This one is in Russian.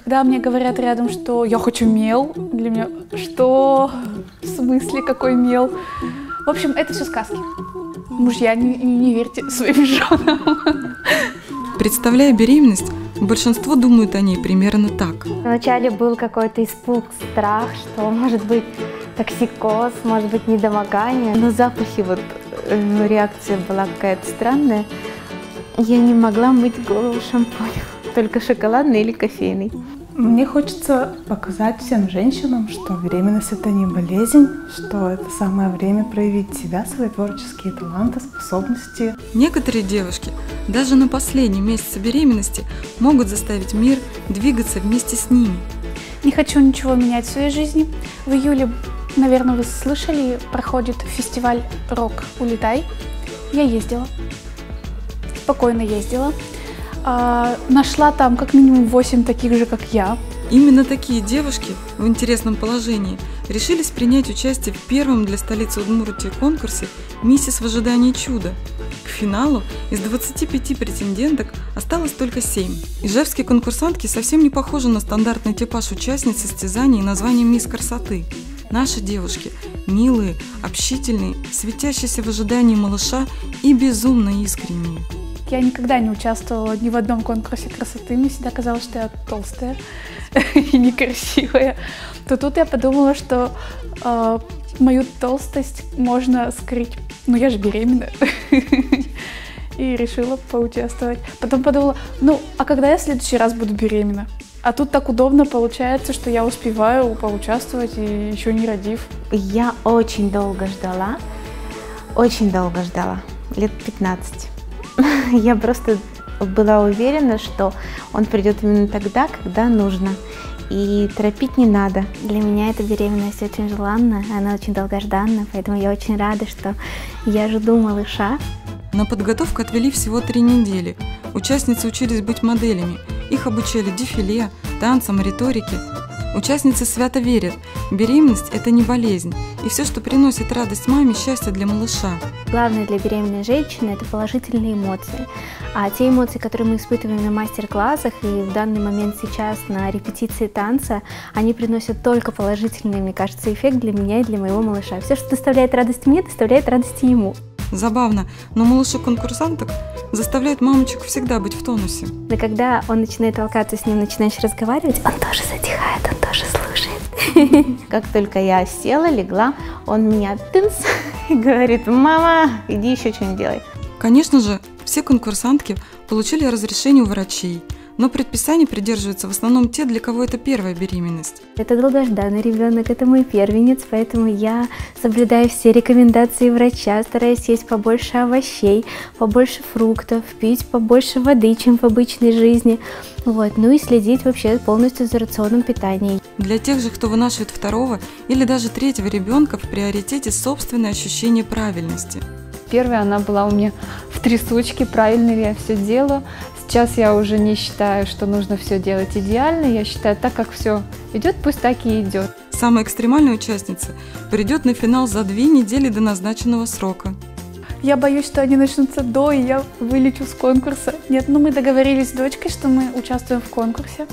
Когда мне говорят рядом, что я хочу мел, для меня что? В смысле, какой мел? В общем, это все сказки. Мужья, не верьте своим женам. Представляя беременность, большинство думают о ней примерно так. Вначале был какой-то испуг, страх, что может быть токсикоз, может быть недомогание. Но запахи, реакция была какая-то странная. Я не могла мыть голову шампунем, только шоколадный или кофейный. Мне хочется показать всем женщинам, что беременность – это не болезнь, что это самое время проявить себя, свои творческие таланты, способности. Некоторые девушки даже на последнем месяце беременности могут заставить мир двигаться вместе с ними. Не хочу ничего менять в своей жизни. В июле, наверное, вы слышали, проходит фестиваль «Рок Улетай». Я ездила, спокойно ездила. Нашла там как минимум 8 таких же, как я. Именно такие девушки в интересном положении решились принять участие в первом для столицы Удмуртии конкурсе «Миссис в ожидании чуда». К финалу из 25 претенденток осталось только 7. Ижевские конкурсантки совсем не похожи на стандартный типаж участниц состязаний названием «Мисс красоты». Наши девушки милые, общительные, светящиеся в ожидании малыша и безумно искренние. Я никогда не участвовала ни в одном конкурсе красоты, мне всегда казалось, что я толстая и некрасивая. То тут я подумала, что мою толстость можно скрыть. Ну, я же беременна. И решила поучаствовать. Потом подумала, а когда я в следующий раз буду беременна? А тут так удобно получается, что я успеваю поучаствовать, и еще не родив. Я очень долго ждала, лет 15. Я просто была уверена, что он придет именно тогда, когда нужно. И торопить не надо. Для меня эта беременность очень желанна, она очень долгожданна, поэтому я очень рада, что я жду малыша. На подготовку отвели всего 3 недели. Участницы учились быть моделями. Их обучали дефиле, танцам, риторике. Участницы свято верят, беременность – это не болезнь, и все, что приносит радость маме, счастье для малыша. Главное для беременной женщины – это положительные эмоции. А те эмоции, которые мы испытываем на мастер-классах и в данный момент сейчас на репетиции танца, они приносят только положительный, мне кажется, эффект для меня и для моего малыша. Все, что доставляет радость мне, доставляет радость и ему. Забавно, но малыши конкурсанток заставляют мамочек всегда быть в тонусе. Да когда он начинает толкаться, с ним начинаешь разговаривать, он тоже затихает, он тоже слушает. Как только я села, легла, он меня тынс и говорит: мама, иди еще что-нибудь делай. Конечно же, все конкурсантки получили разрешение у врачей, но предписаний придерживаются в основном те, для кого это первая беременность. Это долгожданный ребенок, это мой первенец, поэтому я соблюдаю все рекомендации врача, стараюсь есть побольше овощей, побольше фруктов, пить побольше воды, чем в обычной жизни. Ну и следить вообще полностью за рационом питания. Для тех же, кто вынашивает второго или даже третьего ребенка, в приоритете собственное ощущение правильности. Первая она была у меня в трясучке, правильно ли я все делаю. Сейчас я уже не считаю, что нужно все делать идеально. Я считаю, так как все идет, пусть так и идет. Самая экстремальная участница придет на финал за 2 недели до назначенного срока. Я боюсь, что они начнутся до, и я вылечу с конкурса. Нет, мы договорились с дочкой, что мы участвуем в конкурсе.